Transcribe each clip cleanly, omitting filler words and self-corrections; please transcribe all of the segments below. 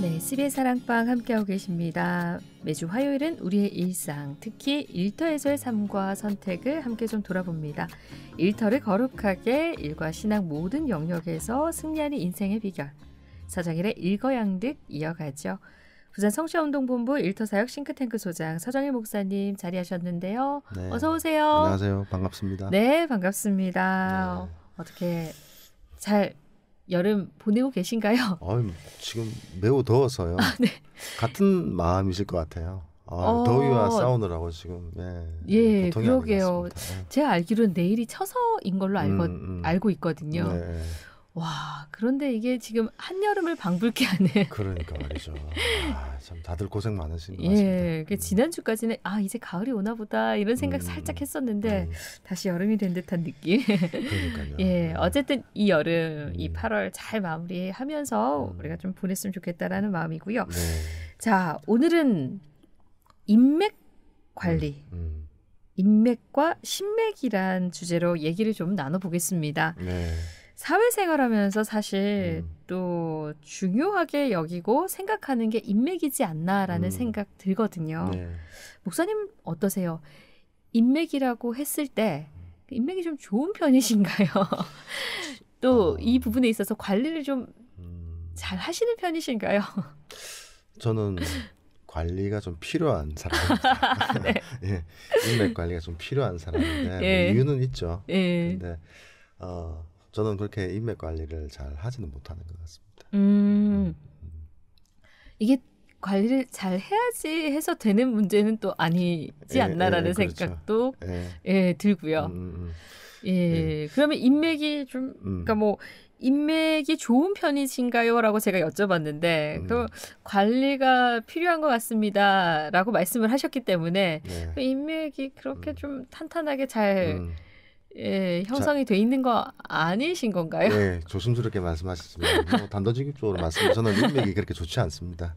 네, CBS 사랑방 함께하고 계십니다. 매주 화요일은 우리의 일상, 특히 일터에서의 삶과 선택을 함께 좀 돌아봅니다. 일터를 거룩하게 일과 신앙 모든 영역에서 승리하는 인생의 비결. 서정일의 일거양득 이어가죠. 부산 성취운동본부 일터사역 싱크탱크 소장 서정일 목사님 자리하셨는데요. 네. 어서 오세요. 안녕하세요. 반갑습니다. 네, 반갑습니다. 네. 어떻게 잘 여름 보내고 계신가요? 지금 매우 더워서요. 네. 같은 마음이실 것 같아요. 더위와 싸우느라고 지금 예, 보통이 그러게요. 아니었습니다. 제가 알기로는 내일이 처서인 걸로 알고 있거든요. 네. 와, 그런데 이게 지금 한여름을 방불케 하는. 그러니까 말이죠. 참 다들 고생 많으신 것 예, 같습니다. 지난주까지는 이제 가을이 오나 보다 이런 생각 살짝 했었는데 다시 여름이 된 듯한 느낌. 그러니까요. 예, 어쨌든 이 여름, 이 8월 잘 마무리하면서 우리가 좀 보냈으면 좋겠다라는 마음이고요. 네. 자, 오늘은 인맥 관리, 인맥과 신맥이란 주제로 얘기를 좀 나눠보겠습니다. 네. 사회생활하면서 사실 또 중요하게 여기고 생각하는 게 인맥이지 않나라는 생각 들거든요. 네. 목사님 어떠세요? 인맥이라고 했을 때 인맥이 좀 좋은 편이신가요? 또 이 부분에 있어서 관리를 좀 잘 하시는 편이신가요? 저는 관리가 좀 필요한 사람입니다. 네. 예, 인맥 관리가 좀 필요한 사람인데 예. 이유는 있죠. 예. 근데 저는 그렇게 인맥 관리를 잘 하지는 못하는 것 같습니다. 이게 관리를 잘 해야지 해서 되는 문제는 또 아니지 않나라는 그렇죠. 생각도 들고요. 그러면 인맥이 좀 그러니까 뭐 인맥이 좋은 편이신가요?라고 제가 여쭤봤는데 그럼 관리가 필요한 것 같습니다라고 말씀을 하셨기 때문에 인맥이 그렇게 좀 탄탄하게 잘 형성이 돼 있는 거 아니신 건가요? 네, 조심스럽게 말씀하셨지만 단도직입적으로 말씀드리면 저는 인맥이 그렇게 좋지 않습니다.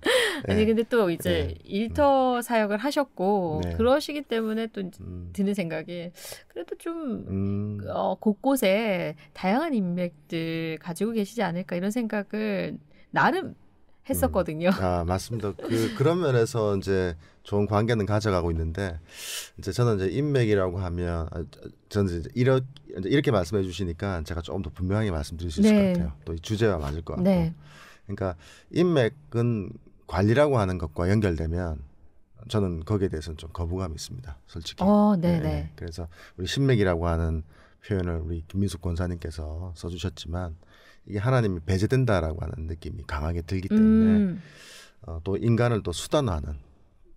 아니 근데 또 이제 일터 사역을 하셨고 그러시기 때문에 또 드는 생각이 그래도 좀 곳곳에 다양한 인맥들 가지고 계시지 않을까 이런 생각을 나름 했었거든요. 맞습니다. 그런 면에서 이제 좋은 관계는 가져가고 있는데 이제 저는 이제 인맥이라고 하면 저는 이제 이렇게 말씀해 주시니까 제가 조금 더 분명하게 말씀드릴 수 있을 것 같아요. 또 이 주제와 맞을 것 같고. 그러니까 인맥은 관리라고 하는 것과 연결되면 저는 거기에 대해서는 좀 거부감이 있습니다. 솔직히. 네네. 그래서 우리 신맥이라고 하는 표현을 우리 김민숙 권사님께서 써주셨지만 이게 하나님이 배제된다라고 하는 느낌이 강하게 들기 때문에 또 인간을 또 수단화하는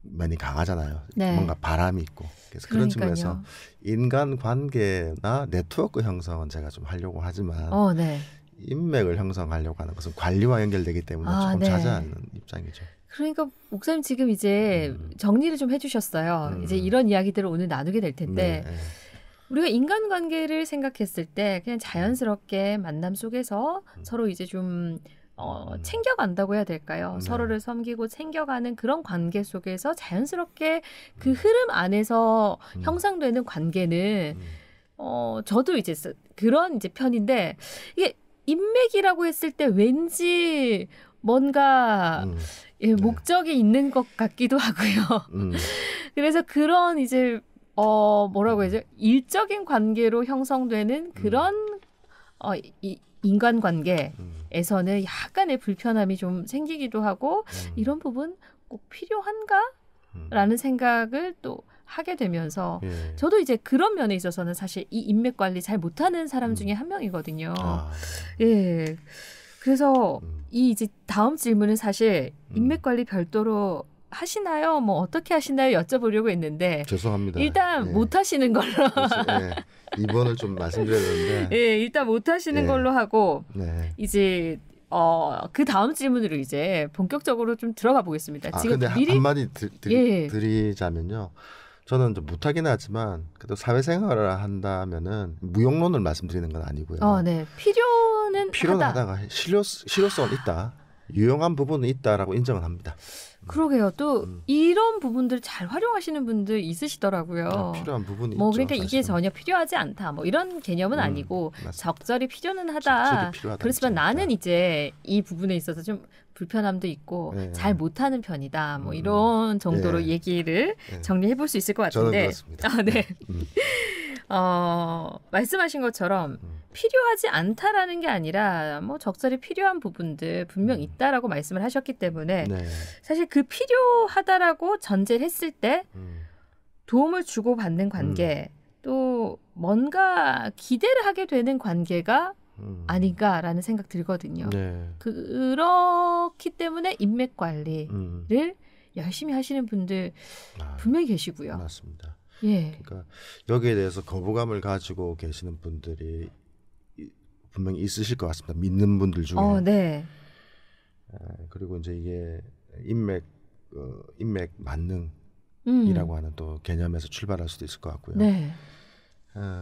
면이 강하잖아요. 뭔가 바람이 있고. 그래서 그런 측면에서 인간 관계나 네트워크 형성은 제가 좀 하려고 하지만 인맥을 형성하려고 하는 것은 관리와 연결되기 때문에 조금 자제하는 입장이죠. 그러니까 목사님 지금 이제 정리를 좀 해주셨어요. 이제 이런 이야기들을 오늘 나누게 될 텐데 우리가 인간관계를 생각했을 때 그냥 자연스럽게 만남 속에서 서로 이제 좀 챙겨간다고 해야 될까요? 서로를 섬기고 챙겨가는 그런 관계 속에서 자연스럽게 그 흐름 안에서 형성되는 관계는 저도 이제 그런 이제 편인데 이게 인맥이라고 했을 때 왠지 뭔가 목적이 있는 것 같기도 하고요. 그래서 그런 이제 뭐라고 해야죠? 일적인 관계로 형성되는 그런 인간관계에서는 약간의 불편함이 좀 생기기도 하고 이런 부분 꼭 필요한가? 라는 생각을 또 하게 되면서 저도 이제 그런 면에 있어서는 사실 이 인맥 관리 잘 못하는 사람 중에 한 명이거든요. 그래서 이 이제 다음 질문은 사실 인맥 관리 별도로 하시나요? 뭐 어떻게 하시나요? 여쭤보려고 했는데 죄송합니다. 일단 못 하시는 걸로. 2번을 좀 말씀드려야 되는데. 일단 못 하시는 걸로 하고 이제 그 다음 질문으로 이제 본격적으로 좀 들어가 보겠습니다. 지금 근데 미리 한마디 드리자면요. 저는 좀 못하긴 하지만 그래도 사회생활을 한다면은 무용론을 말씀드리는 건 아니고요. 필요는 하다가 실효성은 있다. 유용한 부분은 있다라고 인정을 합니다. 그러게요. 또 이런 부분들 잘 활용하시는 분들 있으시더라고요. 필요한 부분이 뭐 있죠. 그러니까 이게 사실은. 전혀 필요하지 않다. 뭐 이런 개념은 아니고 맞습니다. 적절히 필요는 하다. 적절히 필요하다. 그렇지만 나는 이제 이 부분에 있어서 좀 불편함도 있고 네. 잘 못하는 편이다. 뭐 이런 정도로 네. 얘기를 네. 정리해 볼 수 있을 것 저는 같은데. 그렇습니다. 아, 네. 말씀하신 것처럼 필요하지 않다라는 게 아니라 뭐 적절히 필요한 부분들 분명 있다라고 말씀을 하셨기 때문에 네. 사실 그 필요하다라고 전제를 했을 때 도움을 주고받는 관계 또 뭔가 기대를 하게 되는 관계가 아닌가라는 생각 들거든요. 네. 그렇기 때문에 인맥 관리를 열심히 하시는 분들 분명히 계시고요. 맞습니다. 예. 그러니까 여기에 대해서 거부감을 가지고 계시는 분들이 분명히 있으실 것 같습니다. 믿는 분들 중에. 네. 그리고 이제 이게 인맥 만능이라고 하는 또 개념에서 출발할 수도 있을 것 같고요. 네.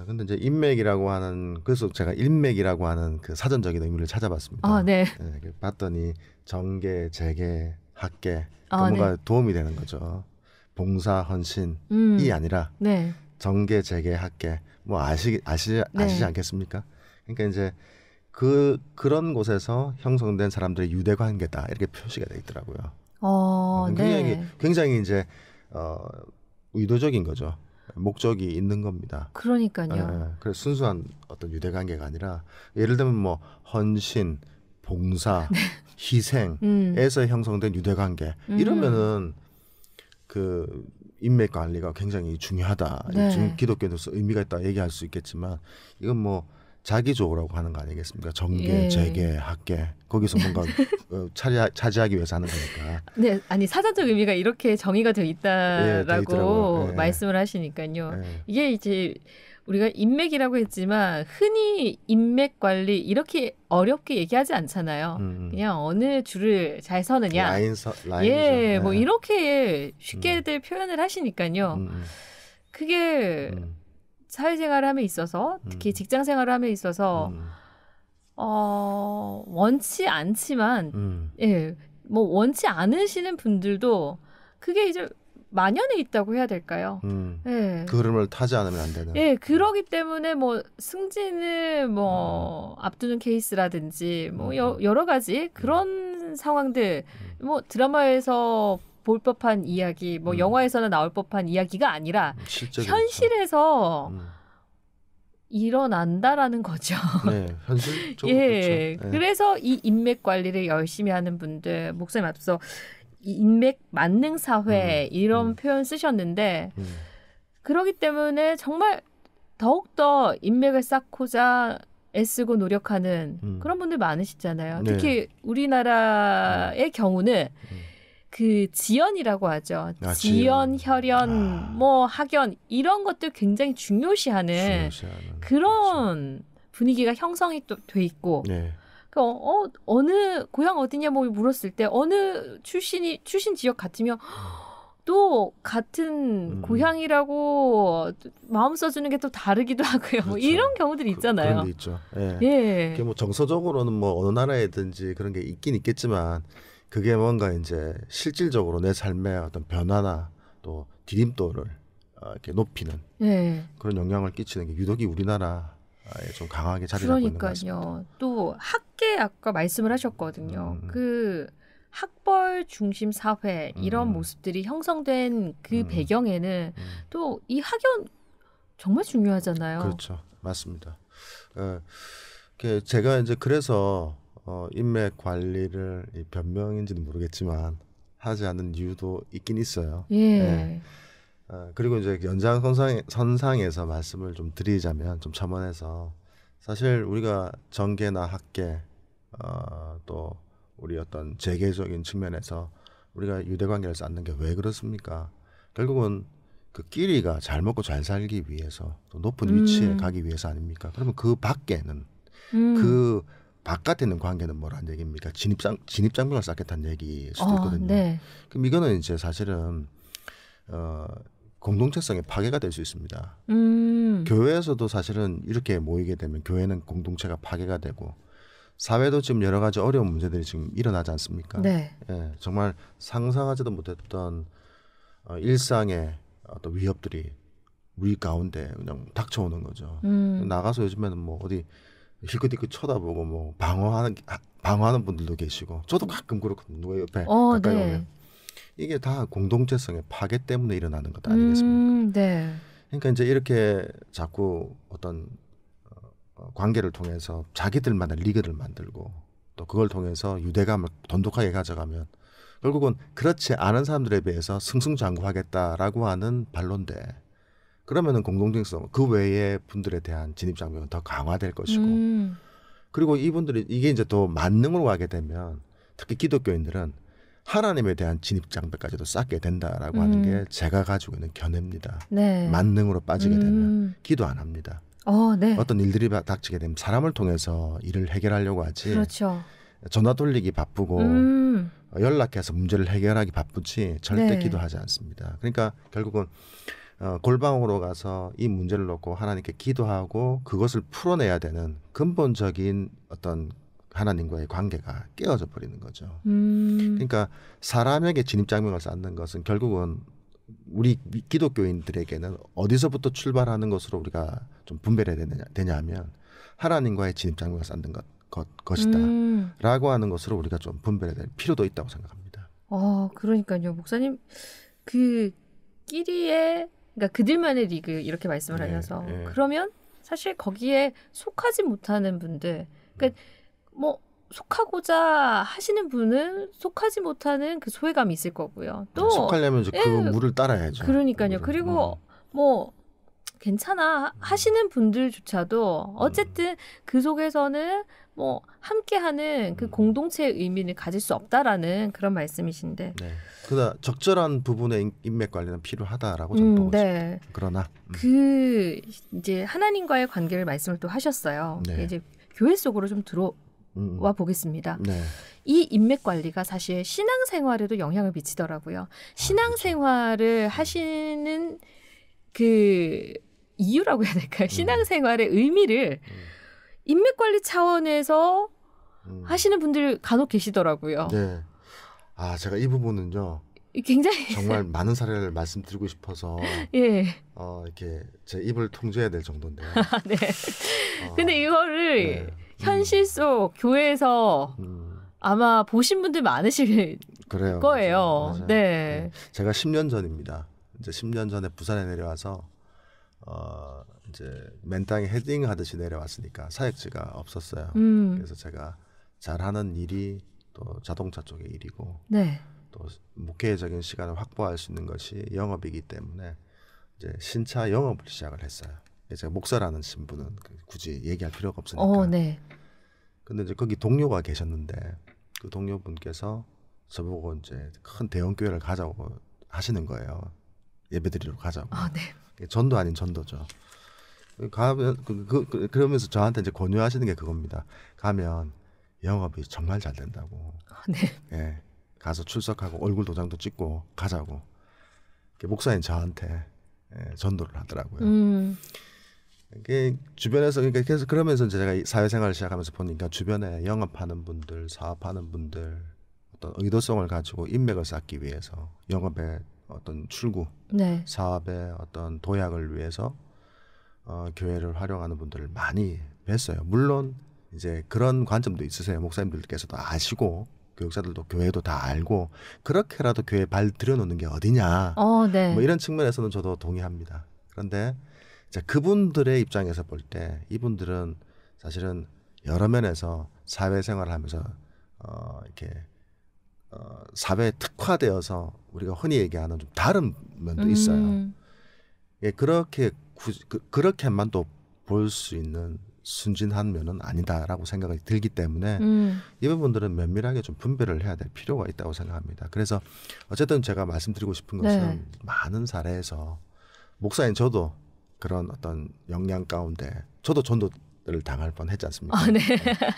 근데 이제 인맥이라고 하는 그래서 제가 인맥이라고 하는 그 사전적인 의미를 찾아봤습니다. 네. 봤더니 정계, 재계, 학계 네. 뭔가 도움이 되는 거죠. 봉사, 헌신이 아니라 네. 정계, 재계, 학계 뭐 아시지 않겠습니까? 그러니까 이제 그런 곳에서 형성된 사람들의 유대 관계다 이렇게 표시가 돼 있더라고요. 네. 굉장히 이제 의도적인 거죠. 목적이 있는 겁니다. 그러니까요. 그래서 순수한 어떤 유대 관계가 아니라 예를 들면 뭐 헌신, 봉사, 희생에서 형성된 유대 관계 이러면은 그 인맥 관리가 굉장히 중요하다. 지금 기독교에서 의미가 있다 얘기할 수 있겠지만 이건 뭐 자기적으로라고 하는 거 아니겠습니까? 정계, 재계, 학계 거기서 뭔가 차지하기 위해서 하는 거니까. 네, 아니 사전적 의미가 이렇게 정의가 되어 있다라고 말씀을 하시니까요. 이게 이제 우리가 인맥이라고 했지만 흔히 인맥 관리 이렇게 어렵게 얘기하지 않잖아요. 그냥 어느 줄을 잘 서느냐. 라인이죠. 뭐 이렇게 쉽게들 표현을 하시니까요. 그게 사회생활을 함에 있어서 특히 직장생활을 함에 있어서 원치 않지만 뭐 원치 않으시는 분들도 그게 이제 만연해 있다고 해야 될까요? 그 흐름을 타지 않으면 안 되는. 그러기 때문에 뭐 승진을 뭐 앞두는 케이스라든지 뭐 여러 가지 그런 상황들 뭐 드라마에서 볼 법한 이야기, 뭐 영화에서는 나올 법한 이야기가 아니라 현실에서 일어난다라는 거죠. 네, 현실적으로 그렇죠. 그래서 이 인맥 관리를 열심히 하는 분들, 목사님 앞서 인맥 만능 사회 이런 표현 쓰셨는데 그러기 때문에 정말 더욱더 인맥을 쌓고자 애쓰고 노력하는 그런 분들 많으시잖아요. 특히 우리나라의 경우는 그 지연이라고 하죠. 지연, 혈연, 뭐 학연 이런 것들 굉장히 중요시하는 그런 분위기가 형성이 또 돼 있고 어느 고향 어디냐 뭐 물었을 때 어느 출신 지역 같으면 또 같은 고향이라고 마음 써주는 게 또 다르기도 하고요. 뭐 이런 경우들이 있잖아요. 그런 게 있죠. 그게 뭐 정서적으로는 뭐 어느 나라에든지 그런 게 있긴 있겠지만 그게 뭔가 이제 실질적으로 내 삶의 어떤 변화나 또 디딤돌을 이렇게 높이는 그런 영향을 끼치는 게 유독이 우리나라에 좀 강하게 자리 잡고 있는 것 같습니다. 그러니까요. 또 학계 아까 말씀을 하셨거든요. 그 학벌 중심 사회 이런 모습들이 형성된 그 배경에는 또 이 학연 정말 중요하잖아요. 그렇죠. 맞습니다. 제가 이제 그래서 인맥 관리를 변명인지는 모르겠지만 하지 않는 이유도 있긴 있어요. 그리고 이제 연장선상에서 말씀을 좀 드리자면 좀 첨언해서 사실 우리가 정계나 학계 또 우리 어떤 재계적인 측면에서 우리가 유대관계를 쌓는 게 왜 그렇습니까? 결국은 그 끼리가 잘 먹고 잘 살기 위해서 또 높은 위치에 가기 위해서 아닙니까? 그러면 그 밖에는 그 바깥에 있는 관계는 뭐란 얘기입니까? 진입장벽을 쌓겠다는 얘기일 수도 있거든요. 그럼 이거는 이제 사실은 공동체성의 파괴가 될 수 있습니다. 교회에서도 사실은 이렇게 모이게 되면 교회는 공동체가 파괴가 되고 사회도 지금 여러 가지 어려운 문제들이 지금 일어나지 않습니까? 네. 예, 정말 상상하지도 못했던 일상의 어떤 위협들이 우리 가운데 그냥 닥쳐오는 거죠. 나가서 요즘에는 뭐 어디 힐끗힐끗 쳐다보고 뭐 방어하는 분들도 계시고, 저도 가끔 그렇거든요. 누가 옆에 가까이 네. 오면. 이게 다 공동체성의 파괴 때문에 일어나는 것 아니겠습니까? 네. 그러니까 이제 이렇게 자꾸 어떤 관계를 통해서 자기들만의 리그를 만들고 또 그걸 통해서 유대감을 돈독하게 가져가면 결국은 그렇지 않은 사람들에 비해서 승승장구하겠다라고 하는 반론데, 그러면은 공동정성 그 외의 분들에 대한 진입장벽은 더 강화될 것이고, 그리고 이분들이 이게 이제 또 만능으로 가게 되면 특히 기독교인들은 하나님에 대한 진입장벽까지도 쌓게 된다라고 하는 게 제가 가지고 있는 견해입니다. 네. 만능으로 빠지게 되면 기도 안 합니다. 네. 어떤 일들이 닥치게 되면 사람을 통해서 일을 해결하려고 하지. 그렇죠. 전화 돌리기 바쁘고 연락해서 문제를 해결하기 바쁘지 절대 기도하지 않습니다. 그러니까 결국은 골방으로 가서 이 문제를 놓고 하나님께 기도하고 그것을 풀어내야 되는 근본적인 어떤 하나님과의 관계가 깨어져 버리는 거죠. 그러니까 사람에게 진입장벽을 쌓는 것은 결국은 우리 기독교인들에게는 어디서부터 출발하는 것으로 우리가 좀 분별해야 되냐 하면 하나님과의 진입장벽을 쌓는 것이다 라고 하는 것으로 우리가 좀 분별해야 될 필요도 있다고 생각합니다. 그러니까요. 목사님 그 끼리의 그러니까 그들만의 리그 이렇게 말씀을 하셔서 그러면 사실 거기에 속하지 못하는 분들, 그러니까 뭐 속하고자 하시는 분은 속하지 못하는 그 소외감이 있을 거고요. 또 속하려면 이제 그 물을 따라야죠. 그러니까요. 그리고 뭐 괜찮아 하시는 분들조차도 어쨌든 그 속에서는 뭐 함께하는 그 공동체의 의미를 가질 수 없다라는 그런 말씀이신데. 네. 그러나 적절한 부분의 인맥 관리는 필요하다라고 저는 보고 있습니다. 그러나 그 이제 하나님과의 관계를 말씀을 또 하셨어요. 이제 교회 속으로 좀 들어와 보겠습니다. 이 인맥 관리가 사실 신앙생활에도 영향을 미치더라고요. 신앙생활을 하시는 그 이유라고 해야 될까요? 신앙생활의 의미를 인맥 관리 차원에서 하시는 분들 간혹 계시더라고요. 네. 제가 이 부분은요. 굉장히 정말 많은 사례를 말씀드리고 싶어서 이렇게 제 입을 통제해야 될 정도인데요. 네. 근데 이거를 현실 속 교회에서 아마 보신 분들 많으실 거예요. 맞아요. 네. 제가 10년 전입니다. 이제 10년 전에 부산에 내려와서 이제 맨 땅에 헤딩 하듯이 내려왔으니까 사역지가 없었어요. 그래서 제가 잘하는 일이 또 자동차 쪽의 일이고 또 목회적인 시간을 확보할 수 있는 것이 영업이기 때문에 이제 신차 영업을 시작을 했어요. 제가 목사라는 신분은 굳이 얘기할 필요가 없으니까. 근데 이제 거기 동료가 계셨는데 그 동료분께서 저보고 이제 큰 대형 교회를 가자고 하시는 거예요. 예배드리러 가자고. 전도 아닌 전도죠. 가면 그러면서 저한테 이제 권유하시는 게 그겁니다. 가면 영업이 정말 잘 된다고. 가서 출석하고 얼굴 도장도 찍고 가자고. 목사님 저한테 전도를 하더라고요. 이게 주변에서 그래서 그러면서 제가 사회생활을 시작하면서 보니까 주변에 영업하는 분들, 사업하는 분들 어떤 의도성을 가지고 인맥을 쌓기 위해서 영업의 어떤 출구, 사업의 어떤 도약을 위해서 교회를 활용하는 분들을 많이 뵀어요. 물론 이제 그런 관점도 있으세요. 목사님들께서도 아시고 교육자들도 교회도 다 알고 그렇게라도 교회에 발 들여놓는 게 어디냐. 뭐 이런 측면에서는 저도 동의합니다. 그런데 이제 그분들의 입장에서 볼 때 이분들은 사실은 여러 면에서 사회생활을 하면서 이렇게 사회에 특화되어서 우리가 흔히 얘기하는 좀 다른 면도 있어요. 그렇게만 또 볼 수 있는 순진한 면은 아니다라고 생각이 들기 때문에 이 부분들은 면밀하게 좀 분별을 해야 될 필요가 있다고 생각합니다. 그래서 어쨌든 제가 말씀드리고 싶은 것은 많은 사례에서 목사인 저도 그런 어떤 역량 가운데 저도 전도를 당할 뻔했지 않습니까?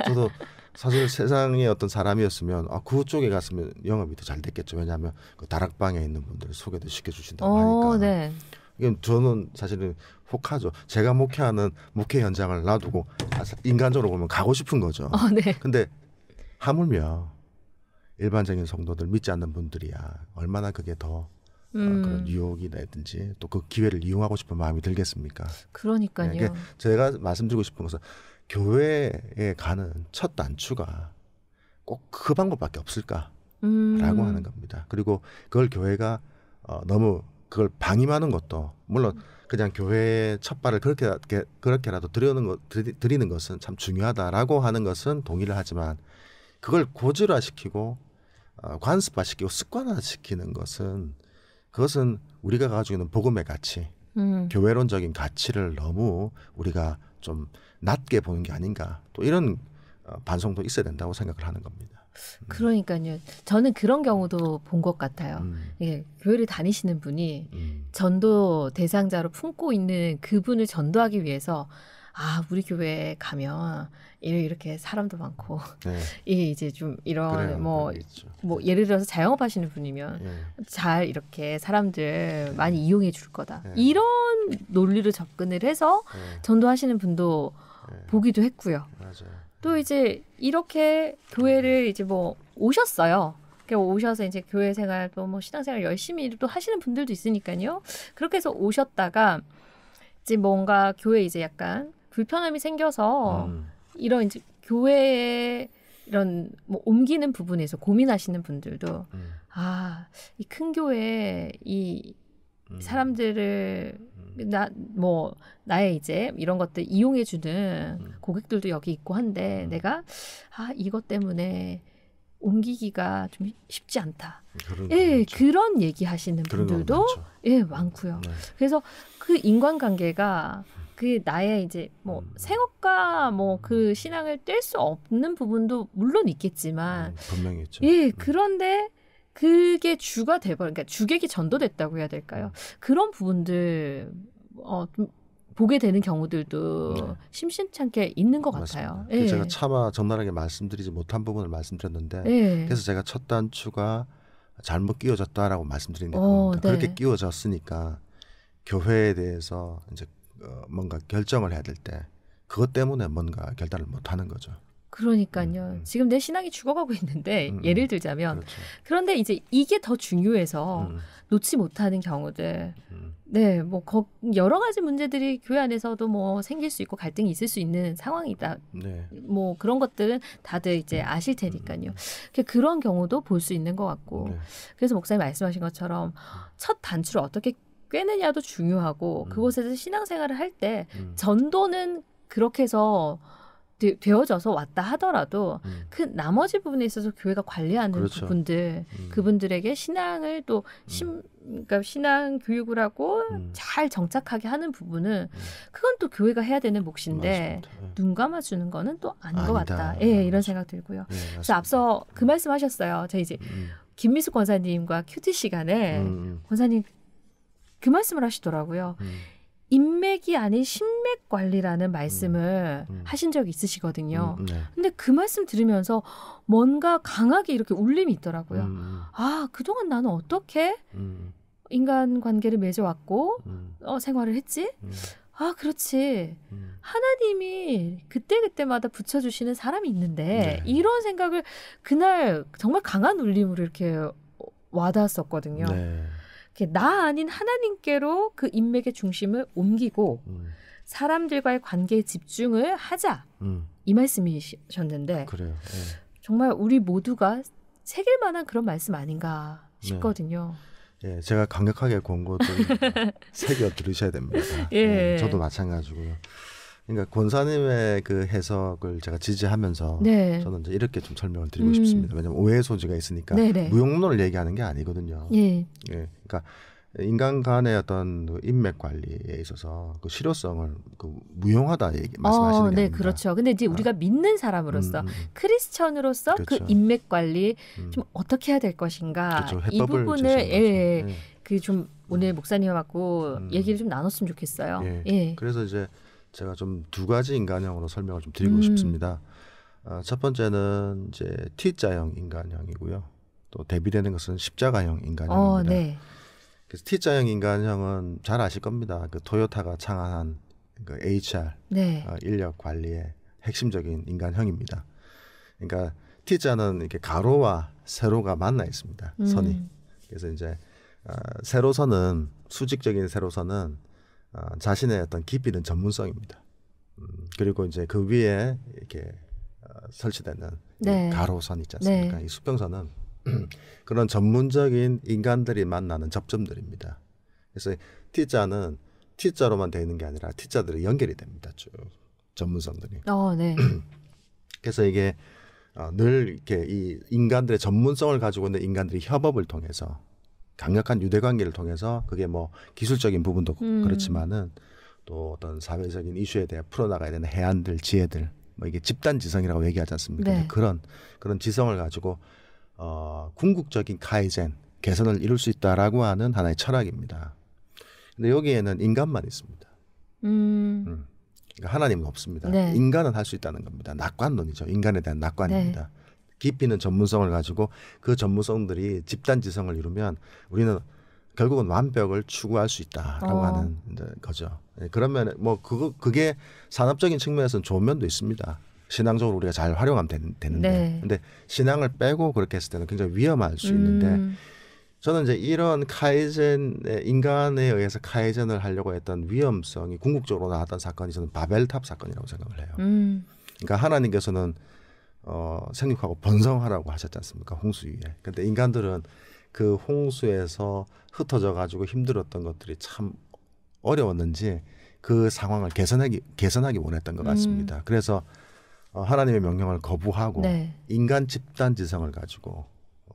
저도 사실 세상에 어떤 사람이었으면 그쪽에 갔으면 영업이 더 잘 됐겠죠. 왜냐하면 그 다락방에 있는 분들을 소개도 시켜주신다고 하니까. 이건 저는 사실은 혹하죠. 제가 목회하는 목회 현장을 놔두고 인간적으로 보면 가고 싶은 거죠. 네. 근데 하물며 일반적인 성도들 믿지 않는 분들이야 얼마나 그게 더 그런 유혹이라든지 또 그 기회를 이용하고 싶은 마음이 들겠습니까? 그러니까요. 네, 제가 말씀드리고 싶은 것은 교회에 가는 첫 단추가 꼭 그 방법밖에 없을까라고 하는 겁니다. 그리고 그걸 교회가 너무 그걸 방임하는 것도 물론 그냥 교회의 첫 발을 그렇게라도 드리는 것은 참 중요하다라고 하는 것은 동의를 하지만 그걸 고질화시키고 관습화시키고 습관화시키는 것은 그것은 우리가 가지고 있는 복음의 가치, 교회론적인 가치를 너무 우리가 좀 낮게 보는 게 아닌가 또 이런 반성도 있어야 된다고 생각을 하는 겁니다. 그러니까요. 저는 그런 경우도 본 것 같아요. 예, 교회를 다니시는 분이 전도 대상자로 품고 있는 그분을 전도하기 위해서 우리 교회에 가면 이렇게 사람도 많고 네. 이게 이제 좀 이런 그래요, 뭐 예를 들어서 자영업하시는 분이면 잘 이렇게 사람들 많이 이용해 줄 거다. 이런 논리로 접근을 해서 전도하시는 분도 보기도 했고요. 맞아요. 또 이제 이렇게 교회를 이제 뭐 오셨어요. 오셔서 이제 교회 생활 또 뭐 신앙생활 열심히 또 하시는 분들도 있으니까요. 그렇게 해서 오셨다가 이제 뭔가 교회에 이제 약간 불편함이 생겨서 이런 이제 교회에 이런 뭐 옮기는 부분에서 고민하시는 분들도 이 큰 교회에 이 사람들을 나의 이제 이런 것들 이용해주는 고객들도 여기 있고 한데 내가 이것 때문에 옮기기가 좀 쉽지 않다. 그런 얘기하시는 분들도 많고요. 네. 그래서 그 인간관계가 그 나의 이제 뭐 생업과 뭐 그 신앙을 뗄 수 없는 부분도 물론 있겠지만 분명히 있죠. 그런데 그게 주가 돼버린, 그러니까 주객이 전도됐다고 해야 될까요? 그런 부분들 좀 보게 되는 경우들도 심심찮게 있는 것 같아요. 제가 차마 적나라하게 말씀드리지 못한 부분을 말씀드렸는데 그래서 제가 첫 단추가 잘못 끼워졌다라고 말씀드린 게 그렇게 끼워졌으니까 교회에 대해서 이제 뭔가 결정을 해야 될 때 그것 때문에 뭔가 결단을 못하는 거죠. 그러니까요. 지금 내 신앙이 죽어가고 있는데 예를 들자면 그렇죠. 그런데 이제 이게 더 중요해서 놓지 못하는 경우들 뭐 여러 가지 문제들이 교회 안에서도 뭐 생길 수 있고 갈등이 있을 수 있는 상황이다. 뭐 그런 것들은 다들 이제 아실 테니까요. 그런 경우도 볼 수 있는 것 같고 그래서 목사님 말씀하신 것처럼 첫 단추를 어떻게 꿰느냐도 중요하고 그곳에서 신앙생활을 할 때 전도는 그렇게 해서 되어져서 왔다 하더라도 그 나머지 부분에 있어서 교회가 관리하는 그렇죠. 부분들 그분들에게 신앙을 또 그러니까 신앙 교육을 하고 잘 정착하게 하는 부분은 그건 또 교회가 해야 되는 몫인데 눈 감아주는 거는 또 아닌 것 같다. 이런 생각 들고요. 그래서 앞서 그 말씀하셨어요. 제가 이제 김미숙 권사님과 큐티 시간에 권사님 그 말씀을 하시더라고요. 인맥이 아닌 신맥 관리라는 말씀을 하신 적이 있으시거든요. 근데 그 말씀 들으면서 뭔가 강하게 이렇게 울림이 있더라고요. 그동안 나는 어떻게 인간관계를 맺어왔고 생활을 했지? 그렇지. 하나님이 그때그때마다 붙여주시는 사람이 있는데 이런 생각을 그날 정말 강한 울림으로 이렇게 와닿았었거든요. 나 아닌 하나님께로 그 인맥의 중심을 옮기고 사람들과의 관계에 집중을 하자. 이 말씀이셨는데 그래요. 정말 우리 모두가 새길 만한 그런 말씀 아닌가 싶거든요. 제가 강력하게 권고를 새겨 들으셔야 됩니다. 저도 마찬가지고요. 그러니까 권사님의 그 해석을 제가 지지하면서 저는 이제 이렇게 좀 설명을 드리고 싶습니다. 왜냐하면 오해 소지가 있으니까 무용론을 얘기하는 게 아니거든요. 그러니까 인간 간의 어떤 인맥 관리에 있어서 그 실효성을 무용하다 말씀하시는 게 아닙니다. 그렇죠. 근데 이제 우리가 믿는 사람으로서 크리스천으로서 그 인맥 관리 좀 어떻게 해야 될 것인가 이 부분을 그 좀 오늘 목사님하고 얘기를 좀 나눴으면 좋겠어요. 그래서 이제 제가 좀 두 가지 인간형으로 설명을 좀 드리고 싶습니다. 첫 번째는 이제 T자형 인간형이고요. 또 대비되는 것은 십자가형 인간형입니다. 그래서 T자형 인간형은 잘 아실 겁니다. 그 토요타가 창안한 그 HR 네. 인력 관리의 핵심적인 인간형입니다. 그러니까 T자는 이렇게 가로와 세로가 만나 있습니다. 선이. 그래서 이제 세로선은 수직적인 세로선은 자신의 어떤 깊이는 전문성입니다. 그리고 이제 그 위에 이렇게 설치되는 네. 가로선 있지 않습니까? 이 수평선은 그런 전문적인 인간들이 만나는 접점들입니다. 그래서 T자는 T자로만 되어 있는 게 아니라 T자들이 연결이 됩니다. 쭉 전문성들이. 네. 그래서 이게 늘 이렇게 이 인간들의 전문성을 가지고 있는 인간들이 협업을 통해서 강력한 유대관계를 통해서 그게 뭐 기술적인 부분도 그렇지만은 또 어떤 사회적인 이슈에 대해 풀어나가야 되는 해안들, 지혜들, 뭐 이게 집단 지성이라고 얘기하지 않습니까? 네. 그런 지성을 가지고 궁극적인 카이젠 개선을 이룰 수 있다라고 하는 하나의 철학입니다. 근데 여기에는 인간만 있습니다. 그러니까 하나님은 없습니다. 네. 인간은 할 수 있다는 겁니다. 낙관론이죠. 인간에 대한 낙관입니다. 네. 깊이 있는 전문성을 가지고 그 전문성들이 집단 지성을 이루면 우리는 결국은 완벽을 추구할 수 있다라고 하는 거죠. 그러면 뭐 그게 산업적인 측면에서는 좋은 면도 있습니다. 신앙적으로 우리가 잘 활용하면 되는데, 네. 근데 신앙을 빼고 그렇게 했을 때는 굉장히 위험할 수 있는데, 저는 이제 이런 인간에 의해서 카이젠을 하려고 했던 위험성이 궁극적으로 나왔던 사건이 저는 바벨탑 사건이라고 생각을 해요. 그러니까 하나님께서는 생육하고 번성하라고 하셨지 않습니까? 홍수 위에. 근데 인간들은 그 홍수에서 흩어져 가지고 힘들었던 것들이 참 어려웠는지 그 상황을 개선하기 원했던 것 같습니다. 그래서 하나님의 명령을 거부하고 네. 인간 집단 지성을 가지고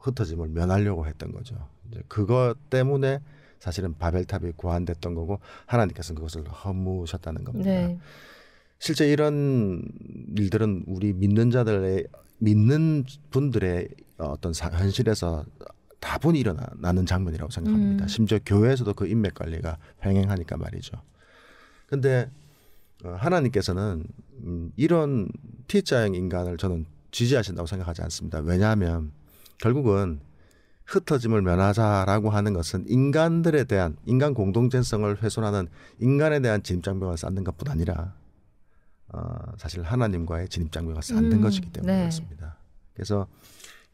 흩어짐을 면하려고 했던 거죠. 이제 그것 때문에 사실은 바벨탑이 고안됐던 거고 하나님께서는 그것을 허무셨다는 겁니다. 네. 실제 이런 일들은 우리 믿는 분들의 어떤 현실에서 다분히 일어나는 장면이라고 생각합니다. 심지어 교회에서도 그 인맥 관리가 횡행하니까 말이죠. 근데 하나님께서는 이런 T자형 인간을 저는 지지하신다고 생각하지 않습니다. 왜냐하면 결국은 흩어짐을 면하자라고 하는 것은 인간들에 대한 인간 공동체성을 훼손하는 인간에 대한 진입장벽을 쌓는 것뿐 아니라 사실 하나님과의 진입장벽을 쌓는 것이기 때문에 네. 그렇습니다. 그래서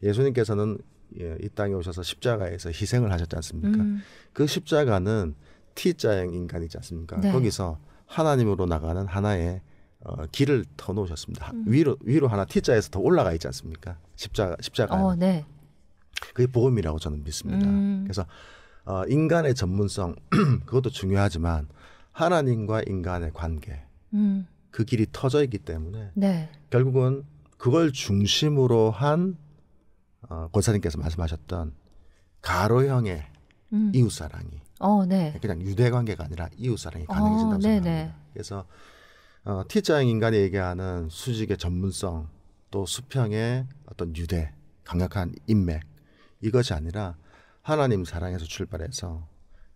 예수님께서는 이 땅에 오셔서 십자가에서 희생을 하셨지 않습니까? 그 십자가는 T자형 인간이지 않습니까? 네. 거기서 하나님으로 나가는 하나의 길을 터놓으셨습니다. 위로 하나 T자에서 더 올라가 있지 않습니까? 십자가. 네. 그게 복음이라고 저는 믿습니다. 그래서 인간의 전문성 그것도 중요하지만 하나님과 인간의 관계 그 길이 터져 있기 때문에 네. 결국은 그걸 중심으로 한 권사님께서 말씀하셨던 가로형의 이웃사랑이 네. 그냥 유대관계가 아니라 이웃사랑이 가능해진다고 생각합니다. 그래서 T자형 인간이 얘기하는 수직의 전문성 또 수평의 어떤 유대 강력한 인맥 이것이 아니라 하나님 사랑에서 출발해서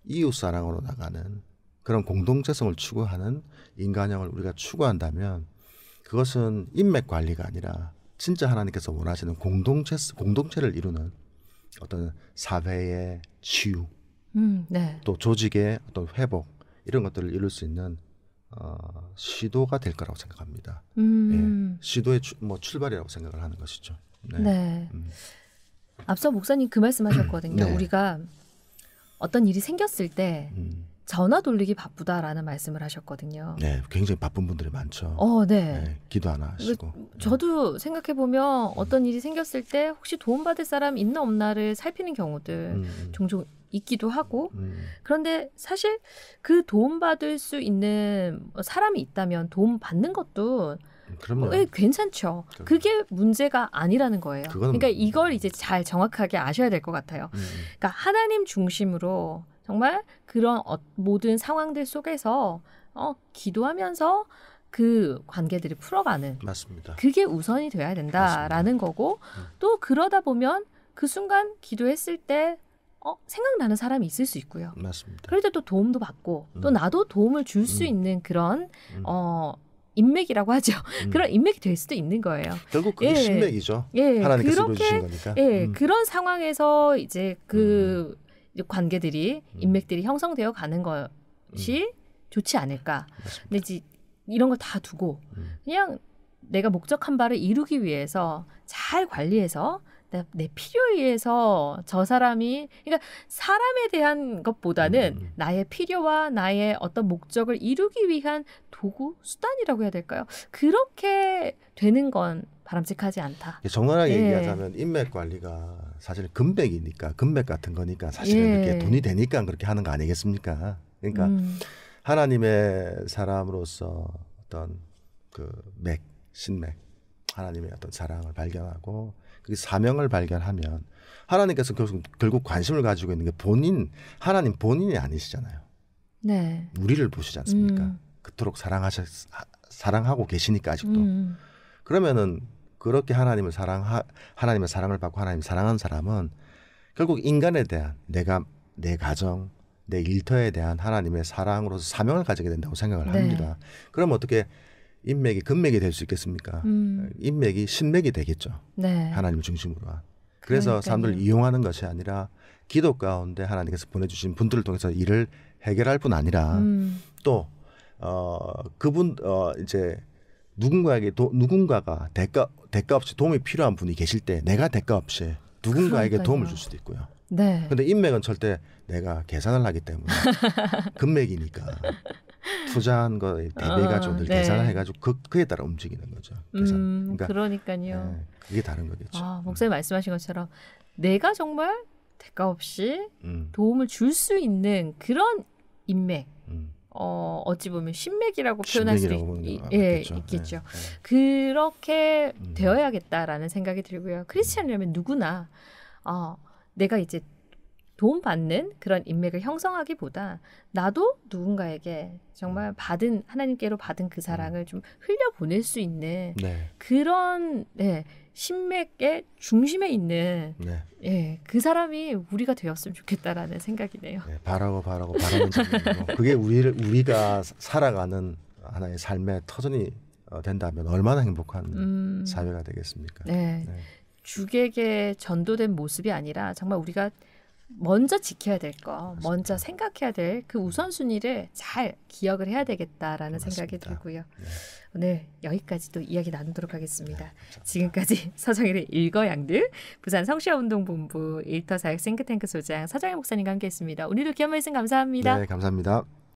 이웃사랑으로 나가는 그런 공동체성을 추구하는 인간형을 우리가 추구한다면 그것은 인맥 관리가 아니라 진짜 하나님께서 원하시는 공동체를 이루는 어떤 사회의 치유 네. 또 조직의 어떤 회복 이런 것들을 이룰 수 있는 시도가 될 거라고 생각합니다. 예, 시도의 출발이라고 생각을 하는 것이죠. 네. 네. 앞서 목사님 그 말씀하셨거든요. 네. 우리가 어떤 일이 생겼을 때 전화 돌리기 바쁘다라는 말씀을 하셨거든요. 네, 굉장히 바쁜 분들이 많죠. 네. 네, 기도 하나 하시고. 저도 생각해 보면 어떤 일이 생겼을 때 혹시 도움받을 사람 있나 없나를 살피는 경우들 종종 있기도 하고 그런데 사실 그 도움받을 수 있는 사람이 있다면 도움받는 것도 그럼요. 괜찮죠. 그게 문제가 아니라는 거예요. 그러니까 이걸 이제 잘 정확하게 아셔야 될 것 같아요. 그러니까 하나님 중심으로 정말 그런 모든 상황들 속에서 기도하면서 그 관계들을 풀어가는 맞습니다. 그게 우선이 돼야 된다라는 맞습니다. 거고 또 그러다 보면 그 순간 기도했을 때 생각나는 사람이 있을 수 있고요. 맞습니다. 그럴 때 또 도움도 받고 또 나도 도움을 줄 수 있는 그런 인맥이라고 하죠. 그런 인맥이 될 수도 있는 거예요. 결국 그게 신맥이죠. 예, 하나님께서 그렇게 이루어주신 거니까. 예, 그런 상황에서 이제 그 관계들이 인맥들이 형성되어 가는 것이 좋지 않을까. 맞습니다. 근데 이제 이런 걸 다 두고 그냥 내가 목적한 바를 이루기 위해서 잘 관리해서 내 필요에 의해서 저 사람이 그러니까 사람에 대한 것보다는 나의 필요와 나의 어떤 목적을 이루기 위한 도구, 수단이라고 해야 될까요? 그렇게 되는 건 바람직하지 않다. 정확하게 얘기하자면 인맥 관리가 사실 금맥이니까 금맥 같은 거니까 사실은 이렇게 돈이 되니까 그렇게 하는 거 아니겠습니까? 그러니까 하나님의 사람으로서 어떤 그 맥, 신맥, 하나님의 어떤 사랑을 발견하고 그 사명을 발견하면 하나님께서 결국 관심을 가지고 있는 게 하나님 본인이 아니시잖아요. 네. 우리를 보시지 않습니까? 그토록 사랑하고 계시니까 아직도. 그러면은 그렇게 하나님의 사랑을 받고 하나님 사랑하는 사람은 결국 인간에 대한 내 가정, 내 일터에 대한 하나님의 사랑으로서 사명을 가지게 된다고 생각을 합니다. 그럼 어떻게 인맥이 금맥이 될 수 있겠습니까? 인맥이 신맥이 되겠죠. 네. 하나님을 중심으로 한. 그래서 사람들을 이용하는 것이 아니라 기도 가운데 하나님께서 보내주신 분들을 통해서 일을 해결할 뿐 아니라 또 이제 누군가가 대가 없이 도움이 필요한 분이 계실 때 내가 대가 없이 누군가에게 도움을 줄 수도 있고요. 네. 근데 인맥은 절대 내가 계산을 하기 때문에 금맥이니까 투자한 거에 대비해가지고 늘 계산을 해가지고 그에 따라 움직이는 거죠. 계산. 그러니까요. 네, 그게 다른 거겠죠. 목사님 말씀하신 것처럼 내가 정말 대가 없이 도움을 줄 수 있는 그런 인맥, 어찌 보면 신맥이라고 표현할 수도 있겠죠. 네. 그렇게 되어야겠다라는 생각이 들고요. 크리스찬이라면 누구나 내가 이제 도움받는 그런 인맥을 형성하기보다 나도 누군가에게 정말 하나님께로 받은 그 사랑을 좀 흘려보낼 수 있는 그런 신맥의 중심에 있는 그 사람이 우리가 되었으면 좋겠다라는 생각이네요. 네, 바라는 점이고 그게 우리가 살아가는 하나의 삶의 터전이 된다면 얼마나 행복한 사회가 되겠습니까? 네. 주객에 전도된 모습이 아니라 정말 우리가 먼저 지켜야 될 거, 먼저 생각해야 될 그 우선순위를 잘 기억을 해야 되겠다라는 생각이 들고요. 오늘 여기까지 또 이야기 나누도록 하겠습니다. 지금까지 서정일의 일거양득 부산 성시아운동본부 일터사역 싱크탱크 소장 서정일 목사님과 함께했습니다. 오늘도 귀한 말씀 감사합니다. 네, 감사합니다.